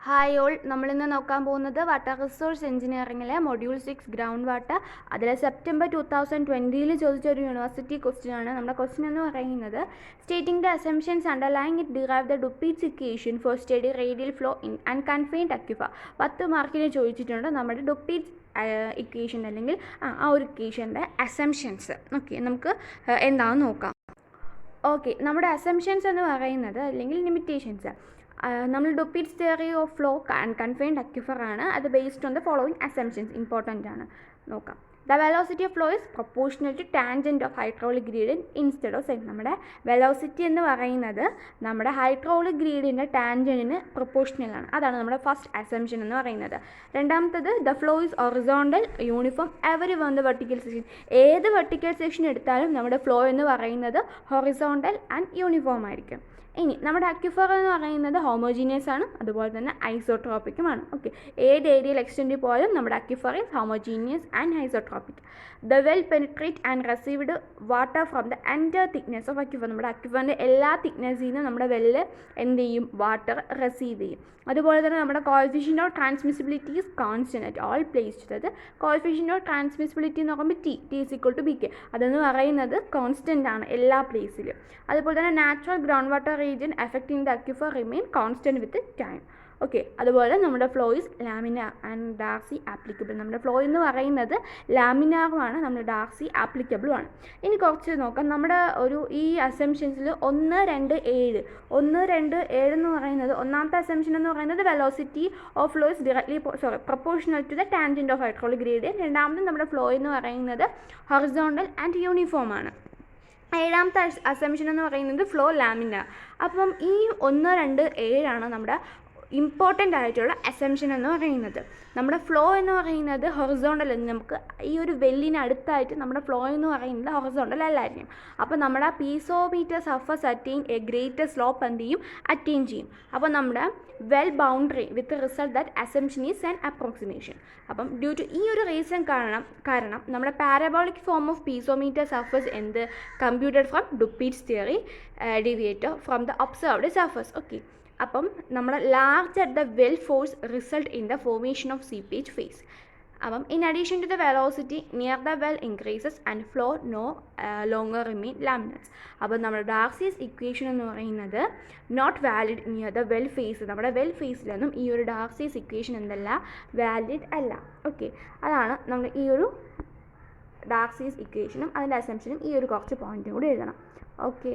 Hi all, നമ്മളിന്ന് നോക്കാൻ പോകുന്നത് വാട്ടർ റിസോഴ്സ് എഞ്ചിനീയറിംഗിലെ മൊഡ്യൂൾ 6 ഗ്രൗണ്ട് വാട്ടർ. അതിൽ സെപ്റ്റംബർ 2020 ചോദിച്ച ഒരു യൂണിവേഴ്സിറ്റി ക്വസ്റ്റ്യൻ ആണ്. നമ്മുടെ ക്വസ്റ്റ്യൻ എന്ന് പറയുന്നത് stating the assumptions underlying it derive the Dupuit's equation for steady radial flow in unconfined aquifer. 10 മാർക്കിന് ചോദിച്ചിട്ടുണ്ട് നമ്മുടെ ഡുപ്പീറ്റ്സ് ഇക്വേഷൻ അല്ലെങ്കിൽ ആ ഒരു ഇക്വേഷൻ്റെ അസംഷൻസ്. ഓക്കെ, നമുക്ക് എന്താണെന്ന് നോക്കാം. ഓക്കെ, നമ്മുടെ അസംഷൻസ് എന്ന് പറയുന്നത് അല്ലെങ്കിൽ ലിമിറ്റേഷൻസ്, നമ്മൾ Dupuit's theory of flow and confined aquifer ആണ്. അത് based on the following assumptions important ആണ്. നോക്കാം. The velocity of flow is proportional to tangent of hydraulic gradient instead of set. നമ്മുടെ വെലോസിറ്റി എന്ന് പറയുന്നത് നമ്മുടെ ഹൈഡ്രോളിക് ഗ്രേഡിയൻ്റെ ടാൻജൻറ്റിന് പ്രൊപ്പോർഷണൽ ആണ്. അതാണ് നമ്മുടെ ഫസ്റ്റ് അസംഷൻ എന്ന് പറയുന്നത്. രണ്ടാമത്തത് the flow is horizontal uniform every one the vertical section. ഏത് വെർട്ടിക്കൽ സെക്ഷൻ എടുത്താലും നമ്മുടെ ഫ്ലോ എന്ന് പറയുന്നത് ഹൊറിസോണ്ടൽ ആൻഡ് യൂണിഫോം ആയിരിക്കും. ഇനി നമ്മുടെ അക്വിഫർ എന്ന് പറയുന്നത് ഹോമോജീനിയസ് ആണ്, അതുപോലെ തന്നെ ഐസോട്രോപ്പിക്കുമാണ്. ഓക്കെ, ഏത് ഏരിയയിൽ എക്സ്റ്റെൻഡ് പോയാലും നമ്മുടെ aquifer is homogeneous and isotropic. The well penetrate and received water from the entire thickness of aquifer. നമ്മുടെ അക്വിഫറിൻ്റെ എല്ലാ തിക്നെസ്സിൽ നിന്നും നമ്മുടെ വെല്ല് എന്ത് ചെയ്യും? വാട്ടർ റിസീവ് ചെയ്യും. അതുപോലെ തന്നെ നമ്മുടെ coefficient of transmissibility is constant at all place. അതായത് കോഎഫിഷ്യൻ്റ് ഓഫ് ട്രാൻസ്മിസിബിലിറ്റി എന്ന് പറയുമ്പോൾ T is equal to BK. അതെന്ന് പറയുന്നത് കോൺസ്റ്റൻ്റ് ആണ് എല്ലാ പ്ലേസിലും. അതുപോലെ തന്നെ natural ground water region affecting the aquifer remain constant with time. Okay, അതുപോലെ നമ്മുടെ flow is laminar and Darcy applicable. നമ്മുടെ ഫ്ലോ എന്ന് പറയുന്നത് ലാമിനാറുമാണ്, നമ്മുടെ ഡാർസി ആപ്ലിക്കബിളുമാണ്. ഇനി കുറച്ച് നോക്കാം. നമ്മുടെ ഈ അസംഷൻസിൽ 1, 2, 7 എന്ന് പറയുന്നത് ഒന്നാമത്തെ അസംഷൻ എന്ന് പറയുന്നത് velocity of flow is directly proportional to the tangent of hydraulic gradient. രണ്ടാമത് നമ്മുടെ ഫ്ലോ എന്ന് പറയുന്നത് ഹൊറിസോണ്ടൽ ആൻഡ് യൂണിഫോം ആണ്. ഏഴാമത്തെ അസംഷൻ എന്ന് പറയുന്നത് ഫ്ലോ ലാമിനാർ. അപ്പം ഈ 1, 2, 7 നമ്മുടെ ഇമ്പോർട്ടൻ്റ് ആയിട്ടുള്ള അസംഷൻ എന്ന് പറയുന്നത്. നമ്മുടെ ഫ്ലോ എന്ന് പറയുന്നത് ഹൊറിസോണ്ടൽ എന്ന് നമുക്ക് ഈ ഒരു വെല്ലിന് അടുത്തായിട്ട് നമ്മുടെ ഫ്ലോ എന്ന് പറയുന്നത് ഹൊറിസോണ്ടൽ അല്ലായിരിക്കും. അപ്പോൾ നമ്മുടെ piezometer surface attain a greater slope എന്ത് ചെയ്യും? അറ്റെയിൻ ചെയ്യും. അപ്പോൾ നമ്മുടെ well boundary with result that assumption is an approximation. അപ്പം ഡ്യൂ ടു ഈ ഒരു റീസൺ കാരണം നമ്മുടെ parabolic form of piezometer surface എന്ത് computed from Dupuit's theory deviates from the observed surface. Okay, അപ്പം നമ്മൾ large at the well force result in the formation of seepage face. അപ്പം in addition to the velocity near the well increases and flow no longer remain laminar. അപ്പം നമ്മുടെ Darcy's equation എന്ന് പറയുന്നത് not valid near the well face. നമ്മുടെ well ഫേസിലൊന്നും ഈ ഒരു Darcy's equation എന്തല്ല? വാലിഡ് അല്ല. ഓക്കെ, അതാണ് നമ്മൾ ഈ ഒരു ഡാർസീസ് ഇക്വേഷനും അതിൻ്റെ അസംഷനും ഈ ഒരു കുറച്ച് പോയിൻറ്റും കൂടി എഴുതണം. ഓക്കെ,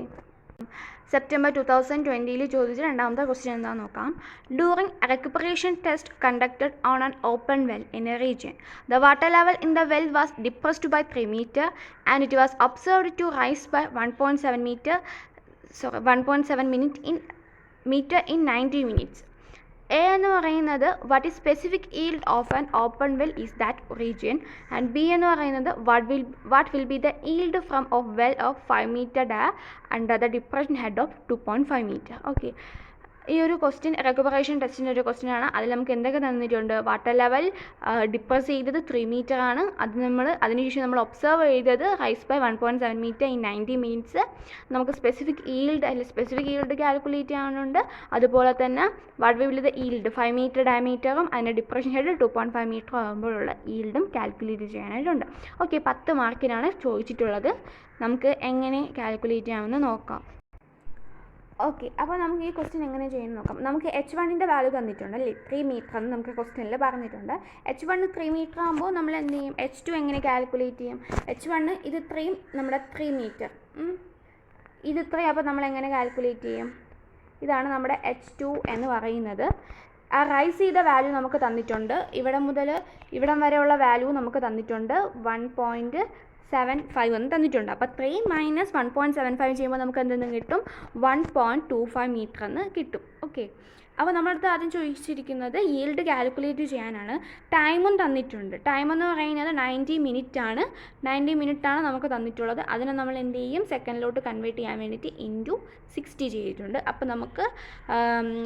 സെപ്റ്റംബർ 2020 ചോദിച്ച രണ്ടാമത്തെ ക്വസ്റ്റ്യൻ എന്താണെന്ന് നോക്കാം. During recuperation test conducted on an open well in a region the water level in the well was depressed by 3 meter and it was observed to rise by 1.7 meter in 90 minutes. A എന്ന് പറയുന്നത് what is specific yield of an open well is that region, and B എന്ന് പറയുന്നത് what will be the yield from of well of 5 meter under the depression head of 2.5 meter. Okay, ഈ ഒരു question റെക്യുപ്പറേഷൻ ടെസ്റ്റിൻ്റെ ഒരു question ആണ്. അതിൽ നമുക്ക് എന്തൊക്കെ തന്നിട്ടുണ്ട്? വാട്ടർ ലെവൽ ഡിപ്രസ് ചെയ്തത് 3 meter ആണ്. അതിനുശേഷം നമ്മൾ ഒബ്സർവ് ചെയ്തത് rise by 1.7 meter in 90 minutes. നമുക്ക് സ്പെസിഫിക് ഈൽഡ് കാൽക്കുലേറ്റ് ചെയ്യാനുണ്ട്. അതുപോലെ തന്നെ what will the yield 5 meter ഡയമീറ്ററും അതിൻ്റെ ഡിപ്രഷൻ ഹെഡ് 2.5 meter ആകുമ്പോഴുള്ള ഈൽഡും കാൽക്കുലേറ്റ് ചെയ്യാനായിട്ടുണ്ട്. ഓക്കെ, 10 മാർക്കിനാണ് ചോദിച്ചിട്ടുള്ളത്. നമുക്ക് എങ്ങനെ കാൽക്കുലേറ്റ് ചെയ്യാമെന്ന് നോക്കാം. ഓക്കെ, അപ്പോൾ നമുക്ക് ഈ ക്വസ്റ്റ്യൻ എങ്ങനെ ചെയ്യുന്നത് നോക്കാം. നമുക്ക് H1ൻ്റെ വാല്യൂ തന്നിട്ടുണ്ട് അല്ലേ? 3 meter എന്ന് നമുക്ക് ക്വസ്റ്റ്യനിൽ പറഞ്ഞിട്ടുണ്ട്. H1 3 meter ആകുമ്പോൾ നമ്മൾ എന്ത് ചെയ്യും? H2 എങ്ങനെ കാൽക്കുലേറ്റ് ചെയ്യും? H1 ഇത് 3, നമ്മുടെ 3 meter, ഇത് 3. അപ്പോൾ നമ്മൾ എങ്ങനെ കാൽക്കുലേറ്റ് ചെയ്യും? ഇതാണ് നമ്മുടെ H2 എന്ന് പറയുന്നത്. ആ റൈസ് ചെയ്ത വാല്യൂ നമുക്ക് തന്നിട്ടുണ്ട്. ഇവിടെ മുതൽ ഇവിടം വരെയുള്ള വാല്യൂ നമുക്ക് തന്നിട്ടുണ്ട് 1.75 എന്ന് തന്നിട്ടുണ്ട്. അപ്പോൾ 3 - 1.75 ചെയ്യുമ്പോൾ നമുക്ക് എന്തെന്ന് കിട്ടും? 1.25 meter എന്ന് കിട്ടും. ഓക്കെ, അപ്പോൾ നമ്മളടുത്ത് ആദ്യം ചോദിച്ചിരിക്കുന്നത് ഈൽഡ് കാൽക്കുലേറ്റ് ചെയ്യാനാണ്. ടൈമും തന്നിട്ടുണ്ട്. ടൈം എന്ന് പറയുന്നത് 90 minute ആണ്. 90 minute ആണ് നമുക്ക് തന്നിട്ടുള്ളത്. അതിനെ നമ്മൾ എന്ത് ചെയ്യും? സെക്കൻഡിലോട്ട് കൺവേർട്ട് ചെയ്യാൻ വേണ്ടിയിട്ട് ഇൻറ്റു 60 ചെയ്തിട്ടുണ്ട്. അപ്പോൾ നമുക്ക്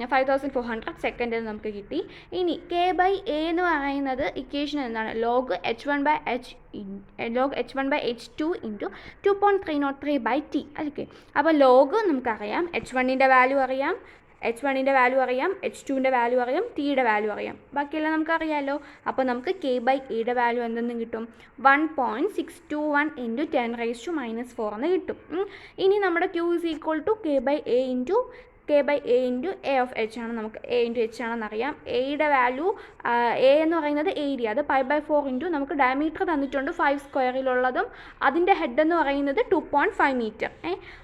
5400 സെക്കൻഡ് നമുക്ക് കിട്ടി. ഇനി K/A എന്ന് പറയുന്നത് ഇക്വേഷൻ എന്താണ്? Log H1/H2 into 2.303/T. Okay, അപ്പോൾ ലോഗ് നമുക്കറിയാം, H1ൻ്റെ വാല്യൂ അറിയാം, H1ൻ്റെ വാല്യൂ അറിയാം, H2ൻ്റെ വാല്യൂ അറിയാം, Tയുടെ വാല്യൂ അറിയാം, ബാക്കിയെല്ലാം നമുക്ക് അറിയാമല്ലോ. അപ്പോൾ നമുക്ക് K/Aയുടെ വാല്യൂ എന്തെന്ന് കിട്ടും? 1.621 × 10⁻⁻4 എന്ന് കിട്ടും. ഇനി നമ്മുടെ Q = K/A × A of H ആണ്. നമുക്ക് A × H ആണെന്ന് അറിയാം. എയുടെ വാല്യൂ A എന്ന് പറയുന്നത് ഏരിയ, അത് π/4 × നമുക്ക് ഡയമീറ്റർ തന്നിട്ടുണ്ട് 5 സ്ക്വയറിലുള്ളതും അതിൻ്റെ ഹെഡ് എന്ന് പറയുന്നത് 2.5 മീറ്റർ,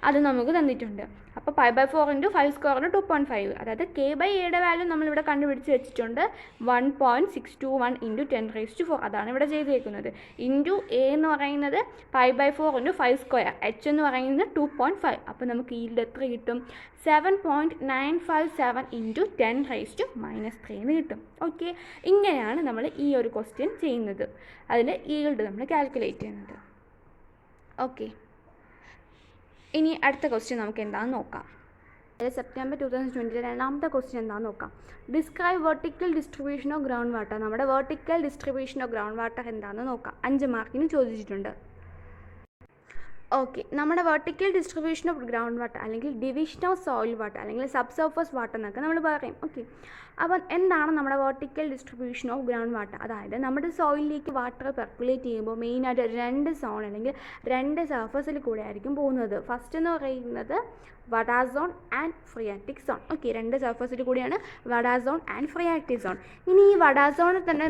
അത് നമുക്ക് തന്നിട്ടുണ്ട്. അപ്പോൾ π/4 × 5 സ്ക്വയറിന് 2.5, അതായത് K/Aയുടെ വാല്യൂ നമ്മളിവിടെ കണ്ടുപിടിച്ച് വെച്ചിട്ടുണ്ട് 1.621 × 10⁻4, അതാണ് ഇവിടെ ചെയ്തേക്കുന്നത്. ഇൻറ്റു A എന്ന് പറയുന്നത് π/4 × 5 സ്ക്വയർ, H എന്ന് പറയുന്നത് 2.5, അപ്പോൾ നമുക്ക് ഈൽഡ് എത്ര കിട്ടും? 7.957 × 10⁻³ എന്ന് കിട്ടും. ഓക്കെ, ഇങ്ങനെയാണ് നമ്മൾ ഈ ഒരു ക്വസ്റ്റ്യൻ ചെയ്യുന്നത്. അതിൽ ഈൽഡ് നമ്മൾ കാൽക്കുലേറ്റ് ചെയ്യുന്നത്. ഓക്കെ, ഇനി അടുത്ത ക്വസ്റ്റ്യൻ നമുക്ക് എന്താണെന്ന് നോക്കാം. സെപ്റ്റംബർ 2020 രണ്ടാമത്തെ ക്വസ്റ്റ്യൻ എന്താണെന്ന് നോക്കാം. Describe vertical distribution of ground water. നമ്മുടെ vertical distribution of ground water എന്താണെന്ന് നോക്കാം. 5 മാർക്കിന് ചോദിച്ചിട്ടുണ്ട്. ഓക്കെ, നമ്മുടെ vertical distribution of ground water അല്ലെങ്കിൽ ഡിവിഷൻ ഓഫ് സോയിൽ വാട്ടർ അല്ലെങ്കിൽ സബ് സർഫസ് വാട്ടർ എന്നൊക്കെ നമ്മൾ പറയും. ഓക്കെ, അപ്പം എന്താണ് നമ്മുടെ vertical distribution of ground water? അതായത് നമ്മുടെ സോയിലിലേക്ക് വാട്ടർ പെർക്കുലേറ്റ് ചെയ്യുമ്പോൾ മെയിനായിട്ട് 2 സോൺ അല്ലെങ്കിൽ 2 സർഫസിൽ കൂടെ ആയിരിക്കും പോകുന്നത്. ഫസ്റ്റ് എന്ന് പറയുന്നത് വഡാ zone and phreatic zone. Okay, 2 സർഫസിൽ കൂടിയാണ് വഡാ സോൺ ആൻഡ് ഫ്രിയാറ്റിക് സോൺ. ഇനി ഈ വഡാ സോണിൽ തന്നെ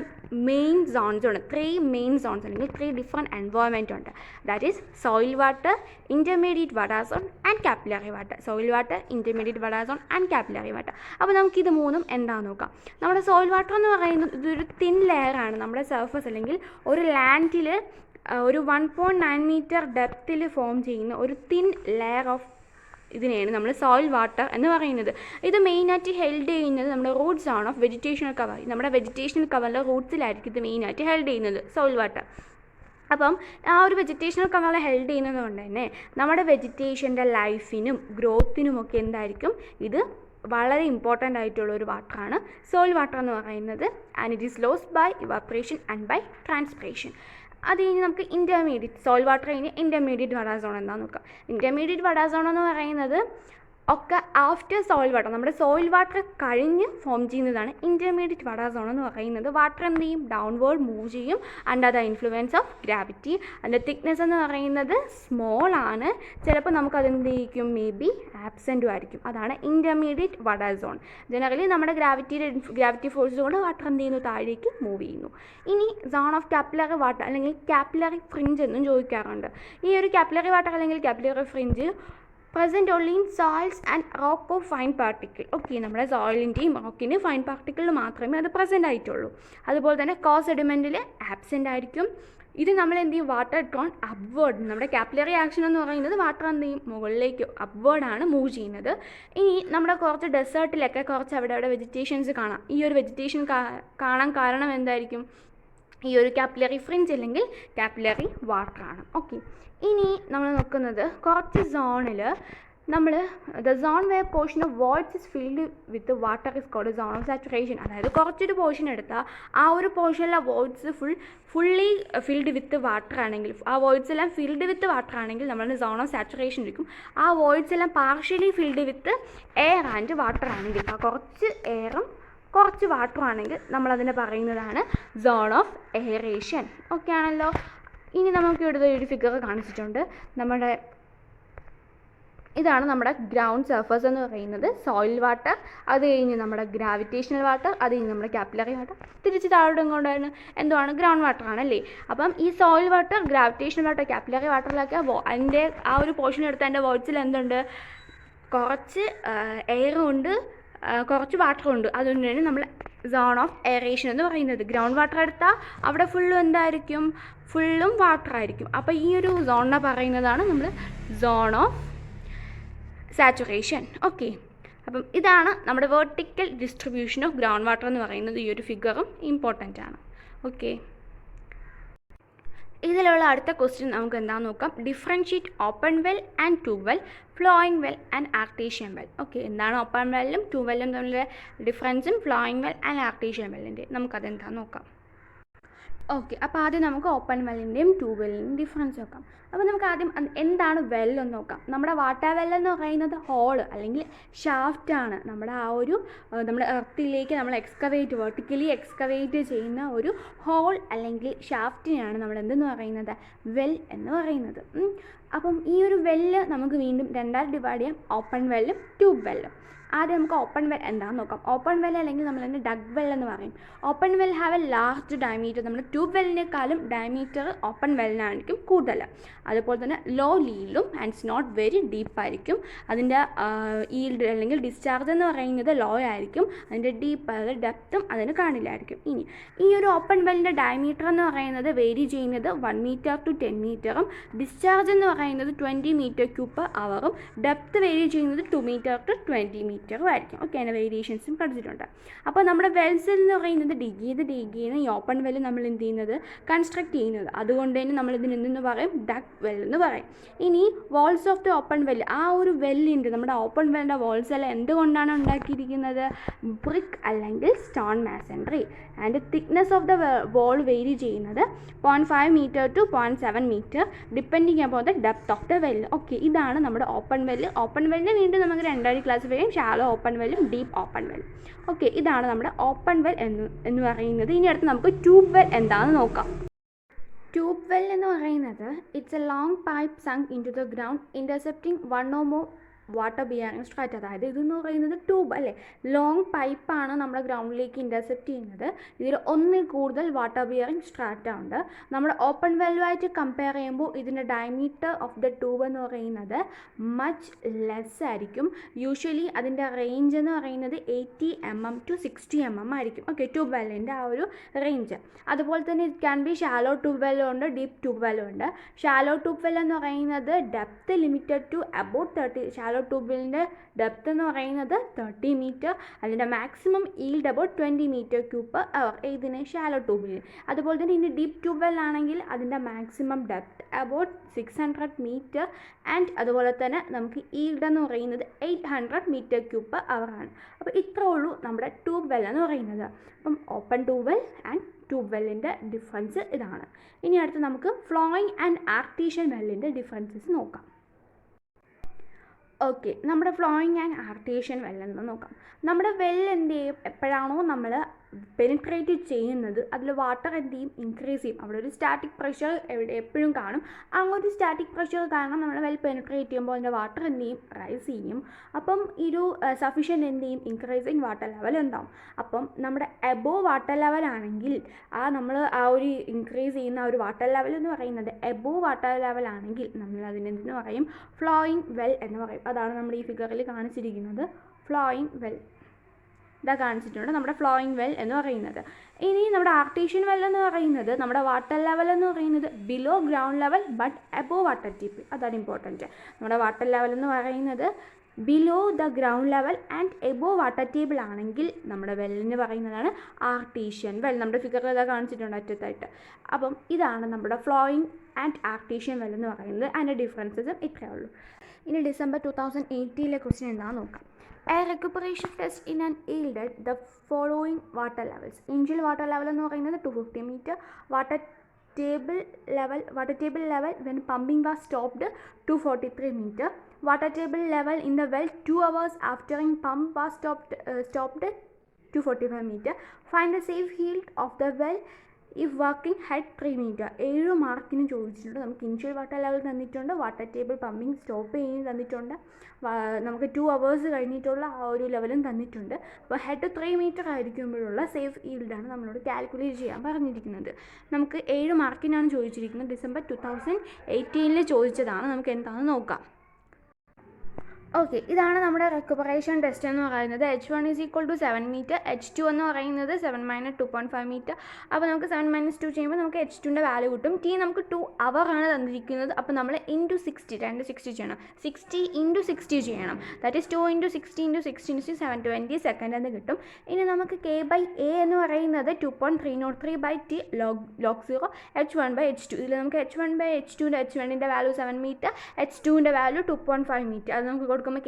മെയിൻ സോൺസ് ഉണ്ട്, 3 മെയിൻ സോൺസ് അല്ലെങ്കിൽ 3 ഡിഫറെൻറ്റ് എൻവയോൺമെൻറ്റ് ഉണ്ട്. That is soil water, intermediate vadose zone and capillary water. Soil water, intermediate vadose zone and capillary water. അപ്പോൾ നമുക്കിത് മൂന്നും എന്താണെന്ന് നോക്കാം. നമ്മുടെ സോയിൽ വാട്ടർ എന്ന് പറയുന്നത് ഇതൊരു തിൻ ലെയറാണ്. നമ്മുടെ സർഫസ് അല്ലെങ്കിൽ ഒരു ലാൻഡിൽ ഒരു 1.9 മീറ്റർ ഡെപ്തിൽ ഫോം ചെയ്യുന്ന ഒരു തിൻ ലെയർ ഓഫ് ഇതിനെയാണ് നമ്മൾ സോയിൽ വാട്ടർ എന്ന് പറയുന്നത്. ഇത് മെയിനായിട്ട് ഹെൽഡ് ചെയ്യുന്നത് നമ്മുടെ റൂട്ട്സ് ആണ് ഓഫ് വെജിറ്റേഷണൽ കവർ. നമ്മുടെ വെജിറ്റേഷണൽ കവറിലെ റൂട്ട്സിലായിരിക്കും ഇത് മെയിനായിട്ട് ഹെൽഡ് ചെയ്യുന്നത് സോയിൽ വാട്ടർ. അപ്പം ആ ഒരു വെജിറ്റേഷണൽ കവറിൽ ഹെൽഡ് ചെയ്യുന്നത് കൊണ്ട് തന്നെ നമ്മുടെ വെജിറ്റേഷൻ്റെ ലൈഫിനും ഗ്രോത്തിനുമൊക്കെ എന്തായിരിക്കും ഇത് വളരെ ഇമ്പോർട്ടൻ്റ് ആയിട്ടുള്ള ഒരു വാട്ടറാണ് സോയിൽ വാട്ടർ എന്ന് പറയുന്നത്. And it is lost by evaporation and by transpiration. അത് കഴിഞ്ഞ് നമുക്ക് ഇൻ്റർമീഡിയറ്റ് സോയിൽ വാട്ടർ കഴിഞ്ഞ് ഇൻ്റർമീഡിയറ്റ് വഡാ സോൺ എന്താണെന്ന് നോക്കാം. ഇൻ്റർമീഡിയറ്റ് വഡാ സോൺ എന്ന് പറയുന്നത് ഒക്കെ ആഫ്റ്റർ സോയിൽ വാട്ടർ, നമ്മുടെ സോയിൽ വാട്ടർ കഴിഞ്ഞ് ഫോം ചെയ്യുന്നതാണ് ഇൻ്റർമീഡിയറ്റ് വഡാ സോൺ എന്ന് പറയുന്നത്. വാട്ടർ എന്ത് ചെയ്യും? ഡൗൺവേർഡ് മൂവ് ചെയ്യും under the influence of gravity. അതിൻ്റെ തിക്നെസ് എന്ന് പറയുന്നത് സ്മോൾ ആണ്. ചിലപ്പോൾ നമുക്കതെന്ത് ചെയ്യിക്കും? മേ ബി ആബ്സെൻറ്റും ആയിരിക്കും. അതാണ് ഇൻ്റർമീഡിയറ്റ് വഡാ സോൺ. ജനറലി നമ്മുടെ ഗ്രാവിറ്റി ഫോഴ്സ് കൊണ്ട് വാട്ടർ എന്ത് ചെയ്യുന്നു? താഴേക്ക് മൂവ് ചെയ്യുന്നു. ഇനി സോൺ ഓഫ് കാപ്പിലറി വാട്ടർ അല്ലെങ്കിൽ കാപ്പിലറി ഫ്രിഞ്ച് എന്നും ചോദിക്കാറുണ്ട്. ഈ ഒരു കാപ്പിലറി വാട്ടർ അല്ലെങ്കിൽ capillary fringe present only in soils and rock of fine particle. Okay, നമ്മുടെ സോയിലിൻ്റെയും റോക്കിന് ഫൈൻ പാർട്ടിക്കിളിൽ മാത്രമേ അത് പ്രസൻറ്റ് ആയിട്ടുള്ളൂ. അതുപോലെ തന്നെ കോസ് സെഡിമെൻറ്റിൽ ആബ്സെൻ്റ് ആയിരിക്കും. ഇത് നമ്മൾ എന്ത് ചെയ്യും? Water drone upward. നമ്മുടെ കാപ്പിലറി ആക്ഷൻ എന്ന് പറയുന്നത് വാട്ടർ എന്ത് ചെയ്യും? മുകളിലേക്ക് അപ്വേർഡാണ് മൂവ് ചെയ്യുന്നത്. ഇനി നമ്മുടെ കുറച്ച് ഡെസേർട്ടിലൊക്കെ കുറച്ച് അവിടെ വെജിറ്റേഷൻസ് കാണാം. ഈ ഒരു വെജിറ്റേഷൻ കാണാൻ കാരണം എന്തായിരിക്കും? ഈ ഒരു കാപ്പിലറി ഫ്രിഞ്ച് അല്ലെങ്കിൽ കാപ്പിലറി വാട്ടറാണ്. ഓക്കെ, ഇനി നമ്മൾ നോക്കുന്നത് കുറച്ച് സോണിൽ നമ്മൾ the zone where portion of voids is filled with water is called zone of saturation. അതായത് കുറച്ചൊരു പോർഷൻ എടുത്താൽ ആ ഒരു പോർഷനിലെ voids fully filled with water ആണെങ്കിൽ, ആ വോയിഡ്സ് എല്ലാം ഫിൽഡ് വിത്ത് വാട്ടർ ആണെങ്കിൽ നമ്മൾ സോൺ ഓഫ് സാച്ചുറേഷൻ എടുക്കും. ആ വോയിഡ്സ് എല്ലാം partially filled with air and water ആണെങ്കിൽ, ആ കുറച്ച് എയറും കുറച്ച് വാട്ടറും ആണെങ്കിൽ നമ്മളതിനെ പറയുന്നതാണ് സോൺ ഓഫ് എയറേഷൻ. ഓക്കെ ആണല്ലോ. ഇനി നമുക്ക് ഇവിടെ ഒരു ഫിഗർ കാണിച്ചിട്ടുണ്ട്. ഇതാണ് നമ്മുടെ ഗ്രൗണ്ട് സർഫസ് എന്ന് പറയുന്നത് സോയിൽ വാട്ടർ. അത് കഴിഞ്ഞ് നമ്മുടെ ഗ്രാവിറ്റേഷണൽ വാട്ടർ, അത് കഴിഞ്ഞ് നമ്മുടെ കാപ്പിലറി വാട്ടർ, തിരിച്ച് താഴോട്ട് കൊണ്ടായിരുന്നു എന്തുവാണ്? ഗ്രൗണ്ട് വാട്ടർ ആണല്ലേ. അപ്പം ഈ soil water, gravitational water, capillary വാട്ടറിലൊക്കെ അതിൻ്റെ ആ ഒരു പോർഷൻ എടുത്ത് അതിൻ്റെ വോയിഡ്സിൽ എന്തുണ്ട്? കുറച്ച് എയറും ഉണ്ട്, കുറച്ച് വാട്ടറും ഉണ്ട്. അതുകൊണ്ട് തന്നെ നമ്മൾ സോൺ ഓഫ് എയറേഷൻ എന്ന് പറയുന്നത്. ഗ്രൗണ്ട് വാട്ടർ എടുത്താൽ അവിടെ ഫുള്ളും എന്തായിരിക്കും? ഫുള്ളും വാട്ടർ ആയിരിക്കും. അപ്പോൾ ഈ ഒരു സോണിനെ പറയുന്നതാണ് നമ്മൾ സോൺ ഓഫ് സാച്ചുറേഷൻ. ഓക്കെ, അപ്പം ഇതാണ് നമ്മുടെ vertical distribution of ground water എന്ന് പറയുന്നത്. ഈ ഒരു ഫിഗറും ഇമ്പോർട്ടൻ്റ് ആണ്. ഓക്കെ, ഇതിലുള്ള അടുത്ത ക്വസ്റ്റ്യൻ നമുക്ക് എന്താണെന്ന് നോക്കാം. Differentiate open well and tube well, flowing well and artesian well. Okay, എന്താണ് ഓപ്പൺ വെല്ലും ട്യൂബ് വെല്ലും തമ്മിലുള്ള ഡിഫറൻസും ഫ്ലോയിങ് വെൽ ആൻഡ് ആർട്ടീഷ്യൻ വെല്ലിൻ്റെ നമുക്കതെന്താണെന്ന് നോക്കാം. ഓക്കെ, അപ്പോൾ ആദ്യം നമുക്ക് ഓപ്പൺ വെല്ലിൻ്റെയും ട്യൂബ് വെല്ലിൻ്റെയും ഡിഫറൻസ് നോക്കാം. അപ്പോൾ നമുക്ക് ആദ്യം എന്താണ് വെൽ എന്ന് നോക്കാം. നമ്മുടെ വാട്ടർ വെൽ എന്ന് പറയുന്നത് ഹോള് അല്ലെങ്കിൽ ഷാഫ്റ്റാണ്. നമ്മുടെ ആ ഒരു നമ്മുടെ എർത്തിലേക്ക് നമ്മൾ വെർട്ടിക്കലി എക്സ്കവേറ്റ് ചെയ്യുന്ന ഒരു ഹോൾ അല്ലെങ്കിൽ ഷാഫ്റ്റിനെയാണ് നമ്മൾ എന്തെന്ന് പറയുന്നത്, വെൽ എന്ന് പറയുന്നത്. അപ്പം ഈ ഒരു വെല്ല് നമുക്ക് വീണ്ടും രണ്ടായിട്ട് ഡിവൈഡ് ചെയ്യാം, ഓപ്പൺ വെല്ലും ട്യൂബ് വെല്ലും. ആദ്യം നമുക്ക് ഓപ്പൺ വെൽ എന്താണെന്ന് നോക്കാം. ഓപ്പൺ വെൽ അല്ലെങ്കിൽ നമ്മൾ തന്നെ ഡഗ് വെൽ എന്ന് പറയും. Open well have A large diameter. നമ്മുടെ ട്യൂബ് വെല്ലിനേക്കാളും ഡയമീറ്റർ ഓപ്പൺ വെല്ലിനായിരിക്കും കൂടുതൽ. അതുപോലെ തന്നെ ലോ ലീലും ആൻഡ് നോട്ട് വെരി ഡീപ്പായിരിക്കും. അതിൻ്റെ ഈൽഡ് അല്ലെങ്കിൽ ഡിസ്ചാർജ് എന്ന് പറയുന്നത് ലോ ആയിരിക്കും. അതിൻ്റെ ഡെപ്തും അതിന് കാണില്ലായിരിക്കും. ഇനി ഈ ഒരു ഓപ്പൺ വെല്ലിൻ്റെ ഡയമീറ്റർ എന്ന് പറയുന്നത് വേരി ചെയ്യുന്നത് 1 മീറ്റർ ടു 10 മീറ്ററും ഡിസ്ചാർജ് എന്ന് പറയുന്നത് 20 മീറ്റർ ക്യൂബ് പെർ അവറും ഡെപ്ത് വേരി ചെയ്യുന്നത് 2 മീറ്റർ ടു 20 മീറ്ററും ആയിരിക്കും. ഓക്കെ, അതിൻ്റെ വേരിയേഷൻസും പഠിച്ചിട്ടുണ്ട്. അപ്പോൾ നമ്മുടെ വെൽസ് എന്ന് പറയുന്നത് ഡിഗ് ചെയ്യുന്ന ഈ ഓപ്പൺ വെല്ല് നമ്മൾ എന്ത് ചെയ്യുന്നത്, കൺസ്ട്രക്ട് ചെയ്യുന്നത്. അതുകൊണ്ട് തന്നെ നമ്മൾ ഇതിന് എന്തെന്ന് പറയും, ഡഗ് വെൽ എന്ന് പറയും. ഇനി വാൾസ് ഓഫ് ദി ഓപ്പൺ വെല്ല്, ആ ഒരു വെല്ലിൻ്റെ നമ്മുടെ ഓപ്പൺ വെല്ലിൻ്റെ വാൾസ് എല്ലാം എന്തുകൊണ്ടാണ് ഉണ്ടാക്കിയിരിക്കുന്നത്, ബ്രിക്ക് അല്ലെങ്കിൽ stone masonry. And thickness of the wall vary ചെയ്യുന്നത് 0.5 മീറ്റർ ടു 0.7 metre depending upon the depth of the well. Okay, ഇതാണ് നമ്മുടെ ഓപ്പൺ വെല്ല്. ഓപ്പൺ വെല്ലിനെ വീണ്ടും നമുക്ക് രണ്ടായിട്ട് ക്ലാസിഫൈ ചെയ്യും, ഷാലോ ഓപ്പൺ വെല്ലും ഡീപ്പ് ഓപ്പൺ വെല്ലും. ഓക്കെ, ഇതാണ് നമ്മുടെ ഓപ്പൺ വെൽ എന്ന് പറയുന്നത്. ഇനി അടുത്ത് നമുക്ക് ട്യൂബ് വെൽ എന്താണെന്ന് നോക്കാം. ട്യൂബ് വെൽ എന്ന് പറയുന്നത് it's a long pipe sunk into the ground intercepting 1 or more water bearing strata. അതായത് ഇതെന്ന് പറയുന്നത് ട്യൂബ് അല്ലേ, ലോങ് പൈപ്പാണ് നമ്മുടെ ഗ്രൗണ്ടിലേക്ക് ഇൻ്റർസെപ്റ്റ് ചെയ്യുന്നത്. ഇതിൽ ഒന്നിൽ കൂടുതൽ വാട്ടർ ബിയറിംഗ് സ്ട്രാറ്റ ഉണ്ട്. നമ്മുടെ ഓപ്പൺ വെല്ലുമായിട്ട് കമ്പയർ ചെയ്യുമ്പോൾ ഇതിൻ്റെ ഡയമീറ്റർ ഓഫ് ദ ട്യൂബ് എന്ന് പറയുന്നത് മച്ച് ലെസ് ആയിരിക്കും. യൂഷ്വലി അതിൻ്റെ റേഞ്ച് എന്ന് പറയുന്നത് 80 mm to 60 mm ആയിരിക്കും. ഓക്കെ, ട്യൂബ് വെല്ലിൻ്റെ ആ ഒരു റേഞ്ച്. അതുപോലെ തന്നെ it can be shallow tube വെല്ലും ഉണ്ട്, ഡീപ്പ് ട്യൂബ് വെല്ലും ഉണ്ട്. ഷാലോ ട്യൂബ് വെൽ എന്ന് പറയുന്നത് depth limited to about 30. Shallow ട്യൂബിൻ്റെ ഡെപ്ത് എന്ന് പറയുന്നത് 30 മീറ്റർ. അതിൻ്റെ maximum yield about 20 metre cube per hour. ഇതിന് ഷാലോ ട്യൂബിന്. അതുപോലെ തന്നെ ഇനി ഡീപ്പ് ട്യൂബ് വെൽ ആണെങ്കിൽ അതിൻ്റെ maximum depth about 600 metre and അതുപോലെ തന്നെ നമുക്ക് ഈൽഡ് എന്ന് പറയുന്നത് 800 മീറ്റർ ക്യൂബ് പെർ അവർ ആണ്. അപ്പോൾ ഇത്രേ ഉള്ളൂ നമ്മുടെ ട്യൂബ് വെൽ എന്ന് പറയുന്നത്. അപ്പം open tube well and tube വെല്ലിൻ്റെ ഡിഫറൻസ് ഇതാണ്. ഇനി അടുത്ത് നമുക്ക് ഫ്ലോയിങ് ആൻഡ് ആർട്ടീഷ്യൻ വെല്ലിൻ്റെ ഡിഫറൻസസ് നോക്കാം. ഓക്കെ, നമ്മുടെ ഫ്ലോയിങ് ആൻഡ് ആർട്ടീഷ്യൻ വെൽ എന്ന് നോക്കാം. നമ്മുടെ വെൽ എന്ത് ചെയ്യും, എപ്പോഴാണോ നമ്മൾ പെനിട്രേറ്റ് ചെയ്യുന്നത് അതിൽ വാട്ടർ എന്ത് ചെയ്യും, ഇൻക്രീസ് ചെയ്യും. അവിടെ ഒരു സ്റ്റാറ്റിക് പ്രഷർ എപ്പോഴും കാണും. ആ ഒരു സ്റ്റാറ്റിക് പ്രഷർ കാരണം നമ്മൾ വെൽ പെനിട്രേറ്റ് ചെയ്യുമ്പോൾ അതിൻ്റെ വാട്ടർ എന്ത് ചെയ്യും, റൈസ് ചെയ്യും. അപ്പം ഒരു സഫീഷ്യൻ്റ് എന്ത് ചെയ്യും, ഇൻക്രീസിങ് വാട്ടർ ലെവൽ ഉണ്ടാവും. അപ്പം നമ്മുടെ എബോവ് വാട്ടർ ലെവൽ ആണെങ്കിൽ നമ്മൾ ആ ഒരു ഇൻക്രീസ് ചെയ്യുന്ന ഒരു വാട്ടർ ലെവൽ എന്ന് പറയുന്നത് എബോവ് വാട്ടർ ലെവൽ ആണെങ്കിൽ നമ്മൾ അതിനെന്തെന്ന് പറയും, ഫ്ലോയിങ് വെൽ എന്ന് പറയും. അതാണ് നമ്മൾ ഈ ഫിഗറിൽ കാണിച്ചിരിക്കുന്നത്, ഫ്ലോയിങ് വെൽ. ഇതാ കാണിച്ചിട്ടുണ്ട് നമ്മുടെ ഫ്ലോയിങ് വെൽ എന്ന് പറയുന്നത്. ഇനി നമ്മുടെ ആർട്ടീഷ്യൻ വെൽ എന്ന് പറയുന്നത് നമ്മുടെ വാട്ടർ ലെവൽ എന്ന് പറയുന്നത് below ground level but above water table. അതാണ് ഇമ്പോർട്ടൻറ്റ്. നമ്മുടെ വാട്ടർ ലെവൽ എന്ന് പറയുന്നത് below the ground level and above water table ആണെങ്കിൽ നമ്മുടെ വെല്ലിന് പറയുന്നതാണ് ആർട്ടീഷ്യൻ വെൽ. നമ്മുടെ ഫിഗറിൽ ഇതാ കാണിച്ചിട്ടുണ്ട് അറ്റത്തായിട്ട്. അപ്പം ഇതാണ് നമ്മുടെ ഫ്ലോയിങ് ആൻഡ് ആർട്ടീഷ്യൻ വെൽ എന്ന് പറയുന്നത്. അതിൻ്റെ ഡിഫറൻസസും ഇത്രയേ ഉള്ളൂ. ഇനി ഡിസംബർ 2018 ക്വസ്റ്റ്യൻ എന്താണെന്ന് നോക്കാം. A recuperation test in an yielded the following water levels. Initial water level എന്ന് പറയുന്നത് 250 meter. Water table level when pumping was stopped 243 meter. Water table level in the well 2 hours after pump was stopped 245 meter. Find the safe yield of the well if working had 3 meter. 7 മാർക്കിന് ചോദിച്ചിട്ടുണ്ട്. നമുക്ക് initial water level തന്നിട്ടുണ്ട്, water table pumping stop ചെയ്യുന്നത് തന്നിട്ടുണ്ട്, നമുക്ക് 2 hours കഴിഞ്ഞിട്ടുള്ള ആ ഒരു ലെവലും തന്നിട്ടുണ്ട്. അപ്പോൾ ഹെഡ് 3 മീറ്റർ ആയിരിക്കുമ്പോഴുള്ള സേഫ് ഈൽഡാണ് നമ്മളോട് കാൽക്കുലേറ്റ് ചെയ്യാൻ പറഞ്ഞിരിക്കുന്നത്. നമുക്ക് 7 മാർക്കിനാണ് ചോദിച്ചിരിക്കുന്നത്. ഡിസംബർ 2018 ചോദിച്ചതാണ്. നമുക്ക് എന്താണെന്ന് നോക്കാം. ഓക്കെ, ഇതാണ് നമ്മുടെ റെക്കുപറേഷൻ ടെസ്റ്റ് എന്ന് പറയുന്നത്. H1 = 7 metre. H2 എന്ന് പറയുന്നത് 7 - 2.5 മീറ്റർ. അപ്പോൾ നമുക്ക് 7 - 2 ചെയ്യുമ്പോൾ നമുക്ക് H2ൻ്റെ വാല്യൂ കിട്ടും. T നമുക്ക് 2 hour ആണ് തന്നിരിക്കുന്നത്. അപ്പോൾ നമ്മൾ ഇൻറ്റു 60 ചെയ്യണം. 60 × 60 ചെയ്യണം. ദാറ്റ് ഈസ് 2 × 60 × 60 × 720 സെക്കൻഡ് എന്ന് കിട്ടും. ഇനി നമുക്ക് K/A എന്ന് പറയുന്നത് 2.303/T log 0 H1/H2. ഇതിൽ നമുക്ക് H1/H2ൻ്റെ H1ൻ്റെ വാല്യൂ 7 മീറ്റർ, H2ൻ്റെ വാല്യൂ 2.5 മീറ്റർ. അത് നമുക്ക് കൊടുക്കുമ്പോൾ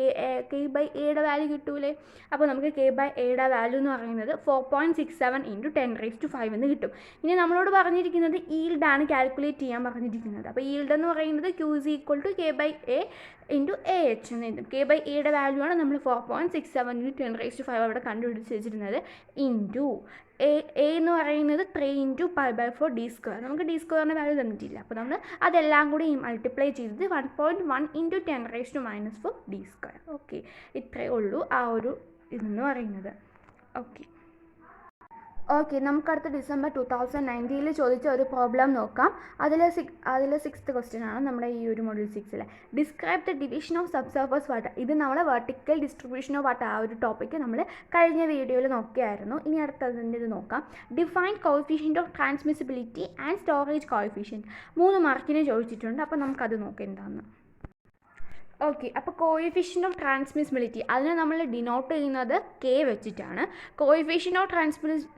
K/Aയുടെ വാല്യൂ കിട്ടൂലേ. അപ്പോൾ നമുക്ക് K/Aയുടെ വാല്യൂ എന്ന് പറയുന്നത് 4.67 × 10⁵ എന്ന് കിട്ടും. ഇനി നമ്മളോട് പറഞ്ഞിരിക്കുന്നത് ഈൽഡാണ് കാൽക്കുലേറ്റ് ചെയ്യാൻ പറഞ്ഞിരിക്കുന്നത്. അപ്പോൾ ഈൽഡ് എന്ന് പറയുന്നത് Q = K/A × AH എന്ന് എഴുതും. K/Aയുടെ വാല്യൂ ആണ് നമ്മൾ 4.67 × 10⁵ അവിടെ കണ്ടുപിടിച്ച് വെച്ചിരുന്നത്. ഇൻറ്റു A എന്ന് പറയുന്നത് 3 × π/4 d². നമുക്ക് d² വാല്യൂ തന്നിട്ടില്ല. അപ്പോൾ നമ്മൾ അതെല്ലാം കൂടി മൾട്ടിപ്ലൈ ചെയ്തത് 1.1 × 10⁻⁻⁴ d². ഓക്കെ, ഇത്രയേ ഉള്ളൂ ആ ഒരു ഇതെന്ന് പറയുന്നത്. ഓക്കെ, നമുക്കടുത്ത ഡിസംബർ 2019 ചോദിച്ച ഒരു പ്രോബ്ലം നോക്കാം. അതിലെ 6th ക്വസ്റ്റ്യൻ ആണ് നമ്മുടെ ഈ ഒരു module 6. Describe the division of subsurface water. ഇത് നമ്മുടെ വെർട്ടിക്കൽ ഡിസ്ട്രിബ്യൂഷൻ ഓഫ് വാട്ടർ ആ ഒരു ടോപ്പിക്ക് നമ്മൾ കഴിഞ്ഞ വീഡിയോയിൽ നോക്കിയായിരുന്നു. ഇനി അടുത്തതിൻ്റെ ഇത് നോക്കാം. Define coefficient of transmissibility and storage coefficient. 3 മാർക്കിന് ചോദിച്ചിട്ടുണ്ട്. അപ്പോൾ നമുക്കത് നോക്കാം എന്താണെന്ന്. ഓക്കെ, അപ്പോൾ കോഎഫിഷ്യൻ്റ് ഓഫ് ട്രാൻസ്മിസിബിലിറ്റി അതിനെ നമ്മൾ ഡിനോട്ട് ചെയ്യുന്നത് K വെച്ചിട്ടാണ്. കോഎഫിഷ്യൻ്റ് ഓഫ്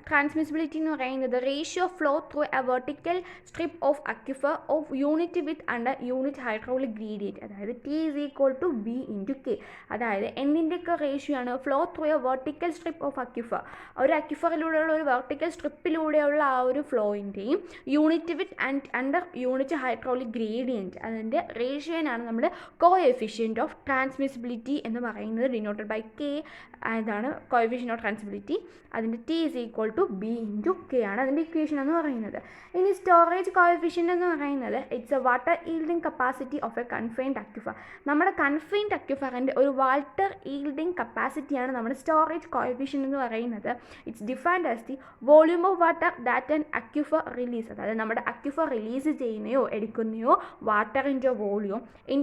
ട്രാൻസ്മിസിബിലിറ്റി എന്ന് പറയുന്നത് ratio of flow through a vertical strip of aquifer of unit width under unit hydraulic gradient, അതായത് T = B × K. അതായത് എന്തിൻ്റെയൊക്കെ റേഷ്യോ ആണ്? Flow through a vertical strip of aquifer, ഒരു അക്വിഫറിലൂടെയുള്ള ഒരു വെർട്ടിക്കൽ സ്ട്രിപ്പിലൂടെയുള്ള ആ ഒരു ഫ്ലോയിൻ്റെയും unit width and under unit hydraulic gradient അതിൻ്റെ റേഷ്യോനാണ് നമ്മൾ കോഎഫിഷ്യൻ്റ് ഓഫ് ട്രാൻസ്മിസിബിലിറ്റി എന്ന് പറയുന്നത്. Denoted by K. അതാണ് കോഎഫിഷ്യൻ്റ് ഓഫ് ട്രാൻസ്മിസിബിലിറ്റി. അതിൻ്റെ T = B × K ആണ് അതിൻ്റെ ഇക്വേഷൻ എന്ന് പറയുന്നത്. ഇനി സ്റ്റോറേജ് കോഎഫിഷ്യൻ്റ് എന്ന് പറയുന്നത് it's a water yielding capacity of a confined aquifer. നമ്മുടെ കൺഫൈൻഡ് അക്വിഫറിൻ്റെ ഒരു വാട്ടർ ഈൽഡിംഗ് കപ്പാസിറ്റിയാണ് നമ്മുടെ സ്റ്റോറേജ് കോഎഫിഷ്യൻ്റ് എന്ന് പറയുന്നത്. It's defined as the volume of water that an aquifer release, അതായത് നമ്മുടെ അക്വിഫർ റിലീസ് ചെയ്യുന്നയോ എടുക്കുന്നയോ വാട്ടറിൻ്റെ volume in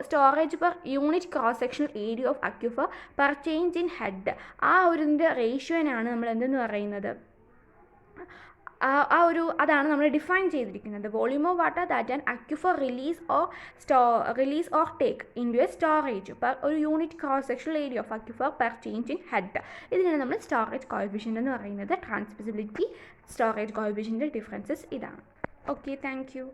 storage per unit cross sectional area of aquifer per change in head. ആ ഒരു റേഷ്യോനാണ് നമ്മൾ എന്തെന്ന് പറയുന്നത്, അതാണ് നമ്മൾ ഡിഫൈൻ ചെയ്തിരിക്കുന്നത്. Volume of water that an aquifer release or take into a storage per ഒരു unit cross sectional area of aquifer per change in head. ഇതിനാണ് നമ്മൾ സ്റ്റോറേജ് കോഎഫിഷ്യൻ്റ് എന്ന് പറയുന്നത്. ട്രാൻസ്മിസിബിലിറ്റി സ്റ്റോറേജ് കോഎഫിഷ്യൻ്റ് ഡിഫറൻസസ് ഇതാണ്. Okay, thank U.